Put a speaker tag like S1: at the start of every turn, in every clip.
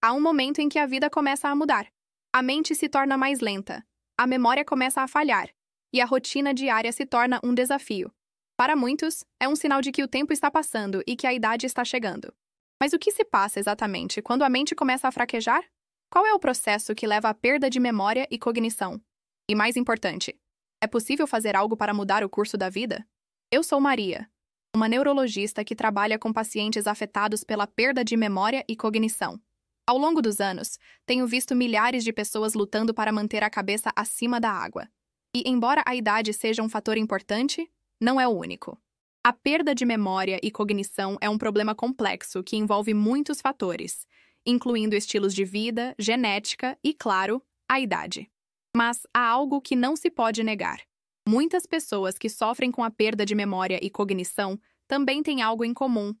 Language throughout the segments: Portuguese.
S1: Há um momento em que a vida começa a mudar. A mente se torna mais lenta, a memória começa a falhar, e a rotina diária se torna um desafio. Para muitos, é um sinal de que o tempo está passando e que a idade está chegando. Mas o que se passa exatamente quando a mente começa a fraquejar? Qual é o processo que leva à perda de memória e cognição? E mais importante, é possível fazer algo para mudar o curso da vida? Eu sou Maria, uma neurologista que trabalha com pacientes afetados pela perda de memória e cognição. Ao longo dos anos, tenho visto milhares de pessoas lutando para manter a cabeça acima da água. E, embora a idade seja um fator importante, não é o único. A perda de memória e cognição é um problema complexo que envolve muitos fatores, incluindo estilos de vida, genética e, claro, a idade. Mas há algo que não se pode negar. Muitas pessoas que sofrem com a perda de memória e cognição também têm algo em comum: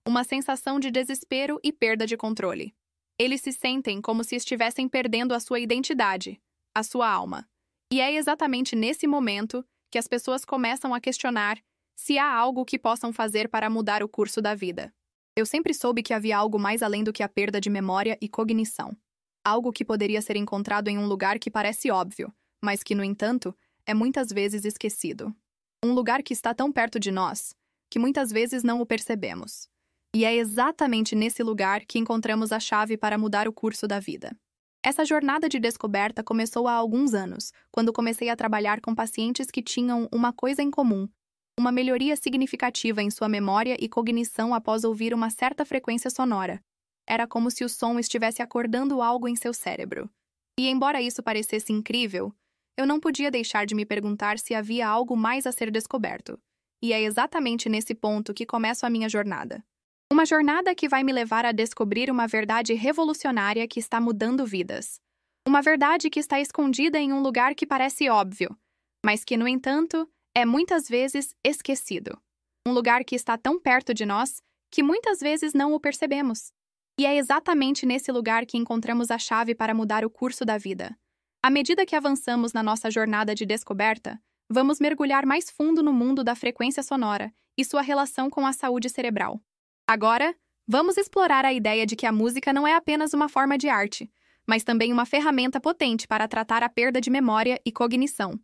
S1: uma sensação de desespero e perda de controle. Eles se sentem como se estivessem perdendo a sua identidade, a sua alma. E é exatamente nesse momento que as pessoas começam a questionar se há algo que possam fazer para mudar o curso da vida. Eu sempre soube que havia algo mais além do que a perda de memória e cognição. Algo que poderia ser encontrado em um lugar que parece óbvio, mas que, no entanto, é muitas vezes esquecido. Um lugar que está tão perto de nós, que muitas vezes não o percebemos. E é exatamente nesse lugar que encontramos a chave para mudar o curso da vida. Essa jornada de descoberta começou há alguns anos, quando comecei a trabalhar com pacientes que tinham uma coisa em comum: uma melhoria significativa em sua memória e cognição após ouvir uma certa frequência sonora. Era como se o som estivesse acordando algo em seu cérebro. E embora isso parecesse incrível, eu não podia deixar de me perguntar se havia algo mais a ser descoberto. E é exatamente nesse ponto que começo a minha jornada. Uma jornada que vai me levar a descobrir uma verdade revolucionária que está mudando vidas. Uma verdade que está escondida em um lugar que parece óbvio, mas que, no entanto, é muitas vezes esquecido. Um lugar que está tão perto de nós que muitas vezes não o percebemos. E é exatamente nesse lugar que encontramos a chave para mudar o curso da vida. À medida que avançamos na nossa jornada de descoberta, vamos mergulhar mais fundo no mundo da frequência sonora e sua relação com a saúde cerebral. Agora, vamos explorar a ideia de que a música não é apenas uma forma de arte, mas também uma ferramenta potente para tratar a perda de memória e cognição.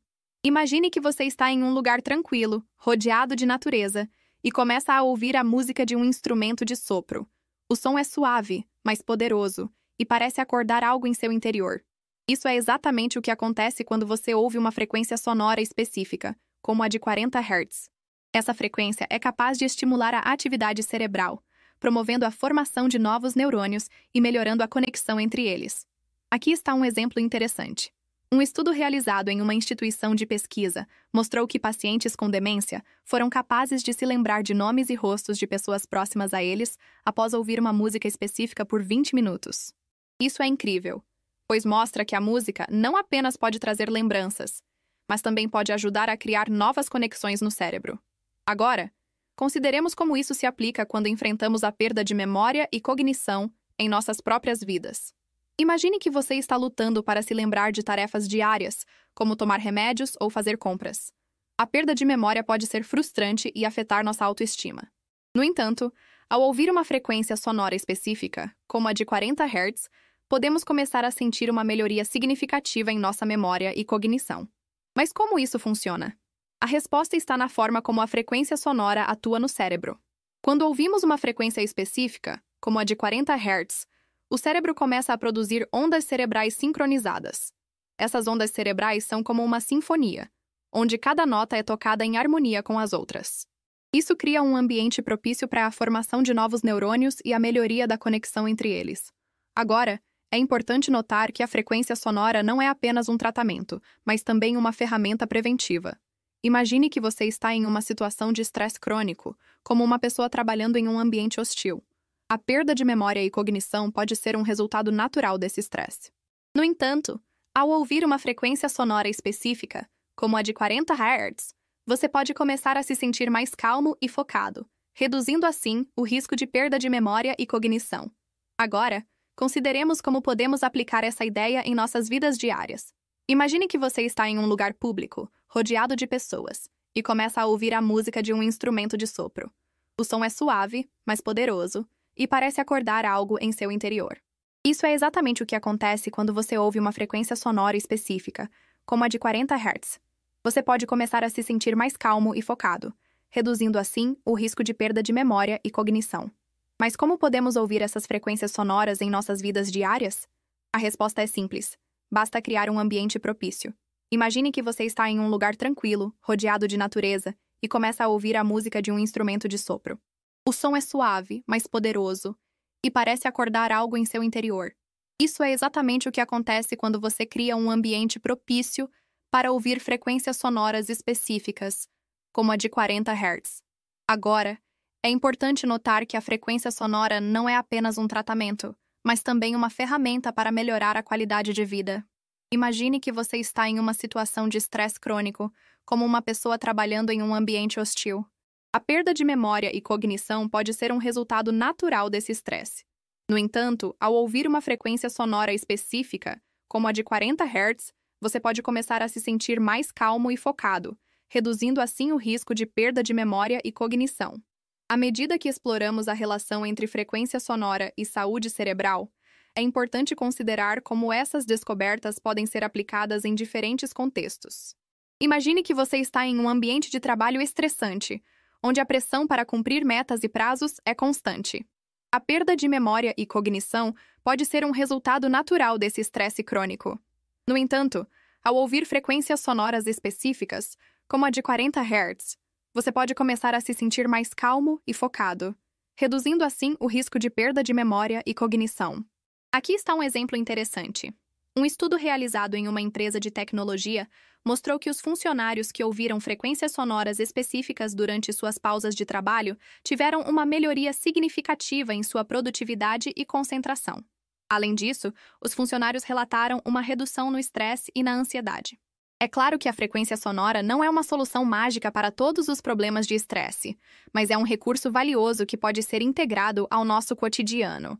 S1: Imagine que você está em um lugar tranquilo, rodeado de natureza, e começa a ouvir a música de um instrumento de sopro. O som é suave, mas poderoso, e parece acordar algo em seu interior. Isso é exatamente o que acontece quando você ouve uma frequência sonora específica, como a de 40 Hz. Essa frequência é capaz de estimular a atividade cerebral, promovendo a formação de novos neurônios e melhorando a conexão entre eles. Aqui está um exemplo interessante. Um estudo realizado em uma instituição de pesquisa mostrou que pacientes com demência foram capazes de se lembrar de nomes e rostos de pessoas próximas a eles após ouvir uma música específica por 20 minutos. Isso é incrível, pois mostra que a música não apenas pode trazer lembranças, mas também pode ajudar a criar novas conexões no cérebro. Agora, consideremos como isso se aplica quando enfrentamos a perda de memória e cognição em nossas próprias vidas. Imagine que você está lutando para se lembrar de tarefas diárias, como tomar remédios ou fazer compras. A perda de memória pode ser frustrante e afetar nossa autoestima. No entanto, ao ouvir uma frequência sonora específica, como a de 40 Hz, podemos começar a sentir uma melhoria significativa em nossa memória e cognição. Mas como isso funciona? A resposta está na forma como a frequência sonora atua no cérebro. Quando ouvimos uma frequência específica, como a de 40 Hz, o cérebro começa a produzir ondas cerebrais sincronizadas. Essas ondas cerebrais são como uma sinfonia, onde cada nota é tocada em harmonia com as outras. Isso cria um ambiente propício para a formação de novos neurônios e a melhoria da conexão entre eles. Agora, é importante notar que a frequência sonora não é apenas um tratamento, mas também uma ferramenta preventiva. Imagine que você está em uma situação de estresse crônico, como uma pessoa trabalhando em um ambiente hostil. A perda de memória e cognição pode ser um resultado natural desse estresse. No entanto, ao ouvir uma frequência sonora específica, como a de 40 Hz, você pode começar a se sentir mais calmo e focado, reduzindo assim o risco de perda de memória e cognição. Agora, consideremos como podemos aplicar essa ideia em nossas vidas diárias. Imagine que você está em um lugar público, rodeado de pessoas, e começa a ouvir a música de um instrumento de sopro. O som é suave, mas poderoso, e parece acordar algo em seu interior. Isso é exatamente o que acontece quando você ouve uma frequência sonora específica, como a de 40 Hz. Você pode começar a se sentir mais calmo e focado, reduzindo assim o risco de perda de memória e cognição. Mas como podemos ouvir essas frequências sonoras em nossas vidas diárias? A resposta é simples. Basta criar um ambiente propício. Imagine que você está em um lugar tranquilo, rodeado de natureza, e começa a ouvir a música de um instrumento de sopro. O som é suave, mas poderoso, e parece acordar algo em seu interior. Isso é exatamente o que acontece quando você cria um ambiente propício para ouvir frequências sonoras específicas, como a de 40 Hz. Agora, é importante notar que a frequência sonora não é apenas um tratamento, mas também uma ferramenta para melhorar a qualidade de vida. Imagine que você está em uma situação de estresse crônico, como uma pessoa trabalhando em um ambiente hostil. A perda de memória e cognição pode ser um resultado natural desse estresse. No entanto, ao ouvir uma frequência sonora específica, como a de 40 Hz, você pode começar a se sentir mais calmo e focado, reduzindo assim o risco de perda de memória e cognição. À medida que exploramos a relação entre frequência sonora e saúde cerebral, é importante considerar como essas descobertas podem ser aplicadas em diferentes contextos. Imagine que você está em um ambiente de trabalho estressante, onde a pressão para cumprir metas e prazos é constante. A perda de memória e cognição pode ser um resultado natural desse estresse crônico. No entanto, ao ouvir frequências sonoras específicas, como a de 40 Hz, você pode começar a se sentir mais calmo e focado, reduzindo assim o risco de perda de memória e cognição. Aqui está um exemplo interessante. Um estudo realizado em uma empresa de tecnologia mostrou que os funcionários que ouviram frequências sonoras específicas durante suas pausas de trabalho tiveram uma melhoria significativa em sua produtividade e concentração. Além disso, os funcionários relataram uma redução no estresse e na ansiedade. É claro que a frequência sonora não é uma solução mágica para todos os problemas de estresse, mas é um recurso valioso que pode ser integrado ao nosso cotidiano.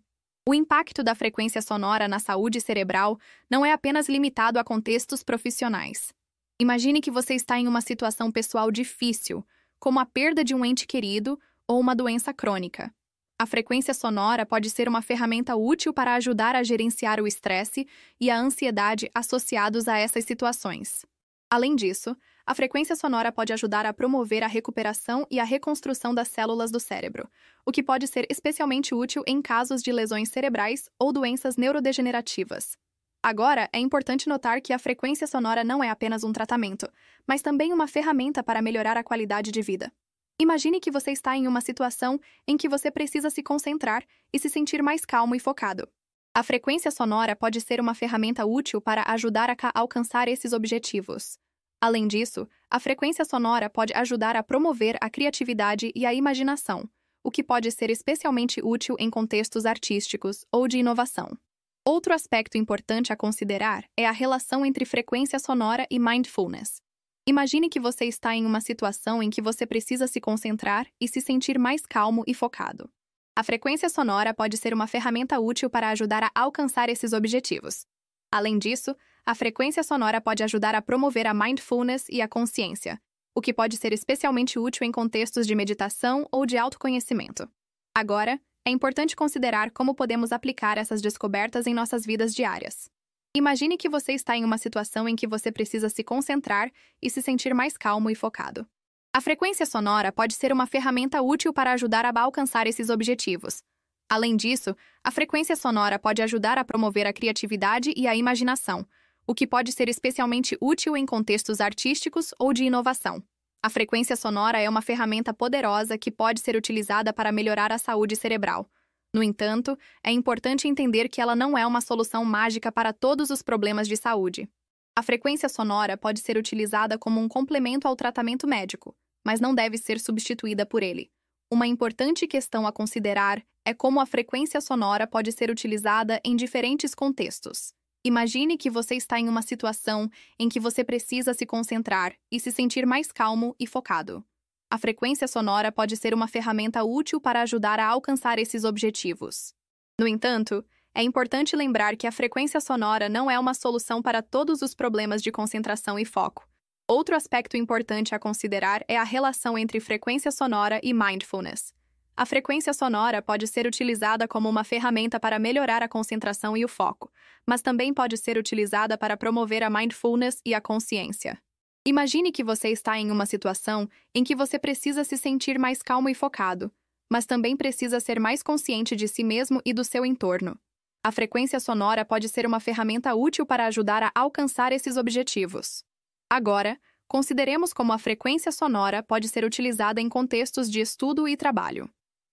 S1: O impacto da frequência sonora na saúde cerebral não é apenas limitado a contextos profissionais. Imagine que você está em uma situação pessoal difícil, como a perda de um ente querido ou uma doença crônica. A frequência sonora pode ser uma ferramenta útil para ajudar a gerenciar o estresse e a ansiedade associados a essas situações. Além disso, a frequência sonora pode ajudar a promover a recuperação e a reconstrução das células do cérebro, o que pode ser especialmente útil em casos de lesões cerebrais ou doenças neurodegenerativas. Agora, é importante notar que a frequência sonora não é apenas um tratamento, mas também uma ferramenta para melhorar a qualidade de vida. Imagine que você está em uma situação em que você precisa se concentrar e se sentir mais calmo e focado. A frequência sonora pode ser uma ferramenta útil para ajudar a alcançar esses objetivos. Além disso, a frequência sonora pode ajudar a promover a criatividade e a imaginação, o que pode ser especialmente útil em contextos artísticos ou de inovação. Outro aspecto importante a considerar é a relação entre frequência sonora e mindfulness. Imagine que você está em uma situação em que você precisa se concentrar e se sentir mais calmo e focado. A frequência sonora pode ser uma ferramenta útil para ajudar a alcançar esses objetivos. Além disso, a frequência sonora pode ajudar a promover a mindfulness e a consciência, o que pode ser especialmente útil em contextos de meditação ou de autoconhecimento. Agora, é importante considerar como podemos aplicar essas descobertas em nossas vidas diárias. Imagine que você está em uma situação em que você precisa se concentrar e se sentir mais calmo e focado. A frequência sonora pode ser uma ferramenta útil para ajudar a alcançar esses objetivos. Além disso, a frequência sonora pode ajudar a promover a criatividade e a imaginação, o que pode ser especialmente útil em contextos artísticos ou de inovação. A frequência sonora é uma ferramenta poderosa que pode ser utilizada para melhorar a saúde cerebral. No entanto, é importante entender que ela não é uma solução mágica para todos os problemas de saúde. A frequência sonora pode ser utilizada como um complemento ao tratamento médico, mas não deve ser substituída por ele. Uma importante questão a considerar é como a frequência sonora pode ser utilizada em diferentes contextos. Imagine que você está em uma situação em que você precisa se concentrar e se sentir mais calmo e focado. A frequência sonora pode ser uma ferramenta útil para ajudar a alcançar esses objetivos. No entanto, é importante lembrar que a frequência sonora não é uma solução para todos os problemas de concentração e foco. Outro aspecto importante a considerar é a relação entre frequência sonora e mindfulness. A frequência sonora pode ser utilizada como uma ferramenta para melhorar a concentração e o foco, mas também pode ser utilizada para promover a mindfulness e a consciência. Imagine que você está em uma situação em que você precisa se sentir mais calmo e focado, mas também precisa ser mais consciente de si mesmo e do seu entorno. A frequência sonora pode ser uma ferramenta útil para ajudar a alcançar esses objetivos. Agora, consideremos como a frequência sonora pode ser utilizada em contextos de estudo e trabalho.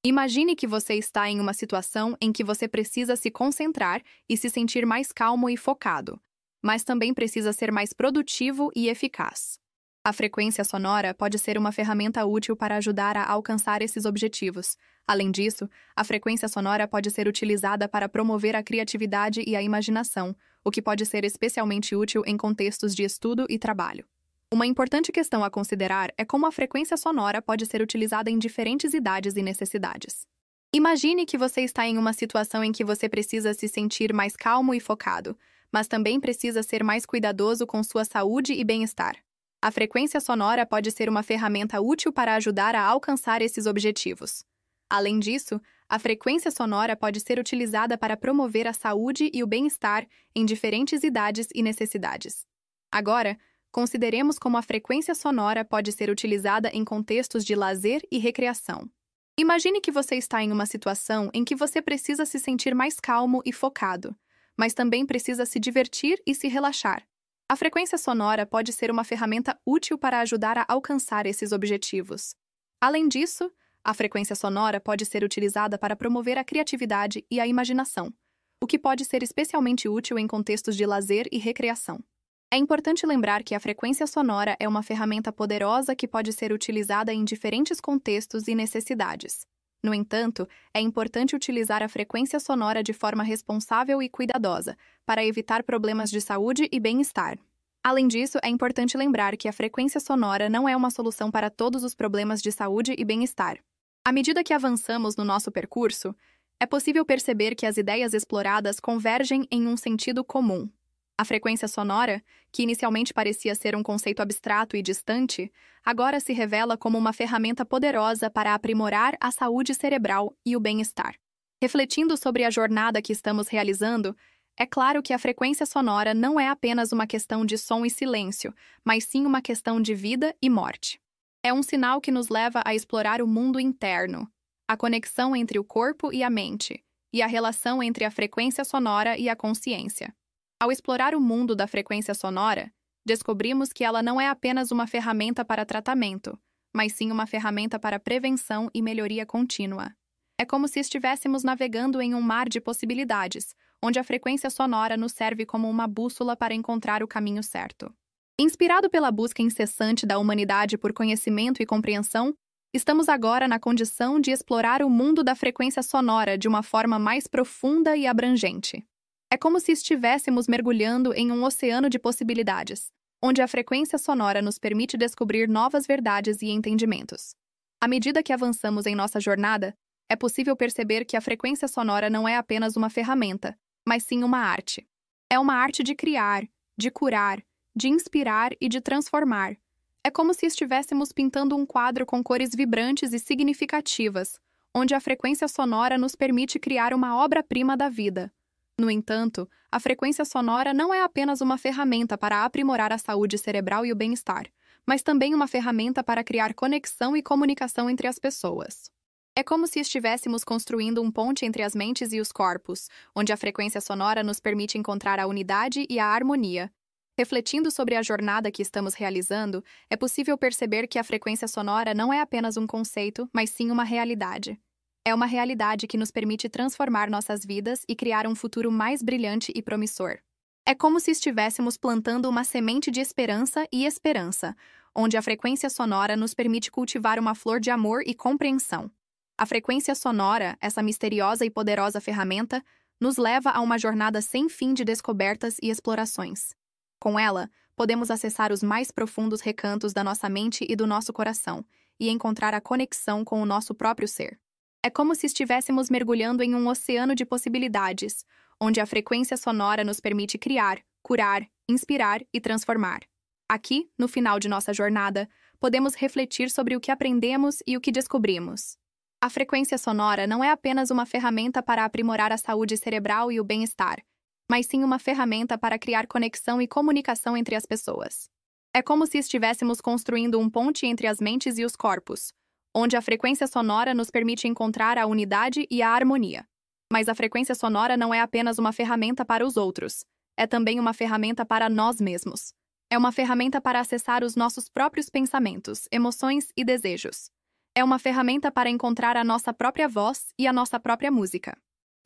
S1: Imagine que você está em uma situação em que você precisa se concentrar e se sentir mais calmo e focado, mas também precisa ser mais produtivo e eficaz. A frequência sonora pode ser uma ferramenta útil para ajudar a alcançar esses objetivos. Além disso, a frequência sonora pode ser utilizada para promover a criatividade e a imaginação, o que pode ser especialmente útil em contextos de estudo e trabalho. Uma importante questão a considerar é como a frequência sonora pode ser utilizada em diferentes idades e necessidades. Imagine que você está em uma situação em que você precisa se sentir mais calmo e focado, mas também precisa ser mais cuidadoso com sua saúde e bem-estar. A frequência sonora pode ser uma ferramenta útil para ajudar a alcançar esses objetivos. Além disso, a frequência sonora pode ser utilizada para promover a saúde e o bem-estar em diferentes idades e necessidades. Agora, consideremos como a frequência sonora pode ser utilizada em contextos de lazer e recreação. Imagine que você está em uma situação em que você precisa se sentir mais calmo e focado, mas também precisa se divertir e se relaxar. A frequência sonora pode ser uma ferramenta útil para ajudar a alcançar esses objetivos. Além disso, a frequência sonora pode ser utilizada para promover a criatividade e a imaginação, o que pode ser especialmente útil em contextos de lazer e recreação. É importante lembrar que a frequência sonora é uma ferramenta poderosa que pode ser utilizada em diferentes contextos e necessidades. No entanto, é importante utilizar a frequência sonora de forma responsável e cuidadosa, para evitar problemas de saúde e bem-estar. Além disso, é importante lembrar que a frequência sonora não é uma solução para todos os problemas de saúde e bem-estar. À medida que avançamos no nosso percurso, é possível perceber que as ideias exploradas convergem em um sentido comum. A frequência sonora, que inicialmente parecia ser um conceito abstrato e distante, agora se revela como uma ferramenta poderosa para aprimorar a saúde cerebral e o bem-estar. Refletindo sobre a jornada que estamos realizando, é claro que a frequência sonora não é apenas uma questão de som e silêncio, mas sim uma questão de vida e morte. É um sinal que nos leva a explorar o mundo interno, a conexão entre o corpo e a mente, e a relação entre a frequência sonora e a consciência. Ao explorar o mundo da frequência sonora, descobrimos que ela não é apenas uma ferramenta para tratamento, mas sim uma ferramenta para prevenção e melhoria contínua. É como se estivéssemos navegando em um mar de possibilidades, onde a frequência sonora nos serve como uma bússola para encontrar o caminho certo. Inspirado pela busca incessante da humanidade por conhecimento e compreensão, estamos agora na condição de explorar o mundo da frequência sonora de uma forma mais profunda e abrangente. É como se estivéssemos mergulhando em um oceano de possibilidades, onde a frequência sonora nos permite descobrir novas verdades e entendimentos. À medida que avançamos em nossa jornada, é possível perceber que a frequência sonora não é apenas uma ferramenta, mas sim uma arte. É uma arte de criar, de curar, de inspirar e de transformar. É como se estivéssemos pintando um quadro com cores vibrantes e significativas, onde a frequência sonora nos permite criar uma obra-prima da vida. No entanto, a frequência sonora não é apenas uma ferramenta para aprimorar a saúde cerebral e o bem-estar, mas também uma ferramenta para criar conexão e comunicação entre as pessoas. É como se estivéssemos construindo um ponte entre as mentes e os corpos, onde a frequência sonora nos permite encontrar a unidade e a harmonia. Refletindo sobre a jornada que estamos realizando, é possível perceber que a frequência sonora não é apenas um conceito, mas sim uma realidade. É uma realidade que nos permite transformar nossas vidas e criar um futuro mais brilhante e promissor. É como se estivéssemos plantando uma semente de esperança e esperança, onde a frequência sonora nos permite cultivar uma flor de amor e compreensão. A frequência sonora, essa misteriosa e poderosa ferramenta, nos leva a uma jornada sem fim de descobertas e explorações. Com ela, podemos acessar os mais profundos recantos da nossa mente e do nosso coração, e encontrar a conexão com o nosso próprio ser. É como se estivéssemos mergulhando em um oceano de possibilidades, onde a frequência sonora nos permite criar, curar, inspirar e transformar. Aqui, no final de nossa jornada, podemos refletir sobre o que aprendemos e o que descobrimos. A frequência sonora não é apenas uma ferramenta para aprimorar a saúde cerebral e o bem-estar, mas sim uma ferramenta para criar conexão e comunicação entre as pessoas. É como se estivéssemos construindo um ponte entre as mentes e os corpos, onde a frequência sonora nos permite encontrar a unidade e a harmonia. Mas a frequência sonora não é apenas uma ferramenta para os outros, é também uma ferramenta para nós mesmos. É uma ferramenta para acessar os nossos próprios pensamentos, emoções e desejos. É uma ferramenta para encontrar a nossa própria voz e a nossa própria música.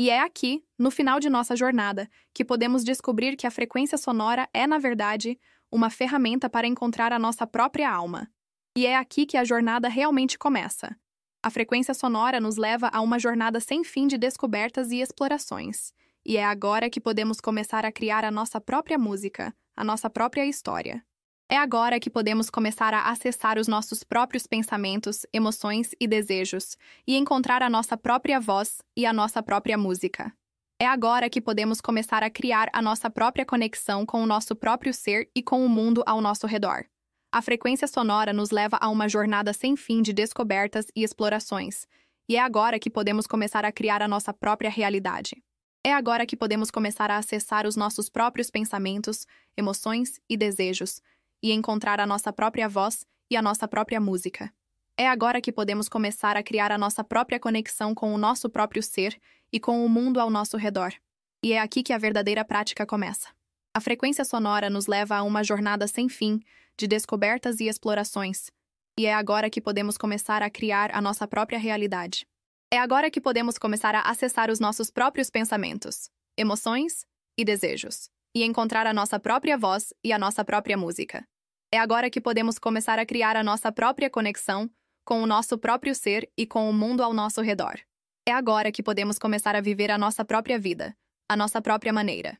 S1: E é aqui, no final de nossa jornada, que podemos descobrir que a frequência sonora é, na verdade, uma ferramenta para encontrar a nossa própria alma. E é aqui que a jornada realmente começa. A frequência sonora nos leva a uma jornada sem fim de descobertas e explorações. E é agora que podemos começar a criar a nossa própria música, a nossa própria história. É agora que podemos começar a acessar os nossos próprios pensamentos, emoções e desejos, e encontrar a nossa própria voz e a nossa própria música. É agora que podemos começar a criar a nossa própria conexão com o nosso próprio ser e com o mundo ao nosso redor. A frequência sonora nos leva a uma jornada sem fim de descobertas e explorações, e é agora que podemos começar a criar a nossa própria realidade. É agora que podemos começar a acessar os nossos próprios pensamentos, emoções e desejos, e encontrar a nossa própria voz e a nossa própria música. É agora que podemos começar a criar a nossa própria conexão com o nosso próprio ser e com o mundo ao nosso redor. E é aqui que a verdadeira prática começa. A frequência sonora nos leva a uma jornada sem fim de descobertas e explorações, e é agora que podemos começar a criar a nossa própria realidade. É agora que podemos começar a acessar os nossos próprios pensamentos, emoções e desejos, e encontrar a nossa própria voz e a nossa própria música. É agora que podemos começar a criar a nossa própria conexão com o nosso próprio ser e com o mundo ao nosso redor. É agora que podemos começar a viver a nossa própria vida, a nossa própria maneira.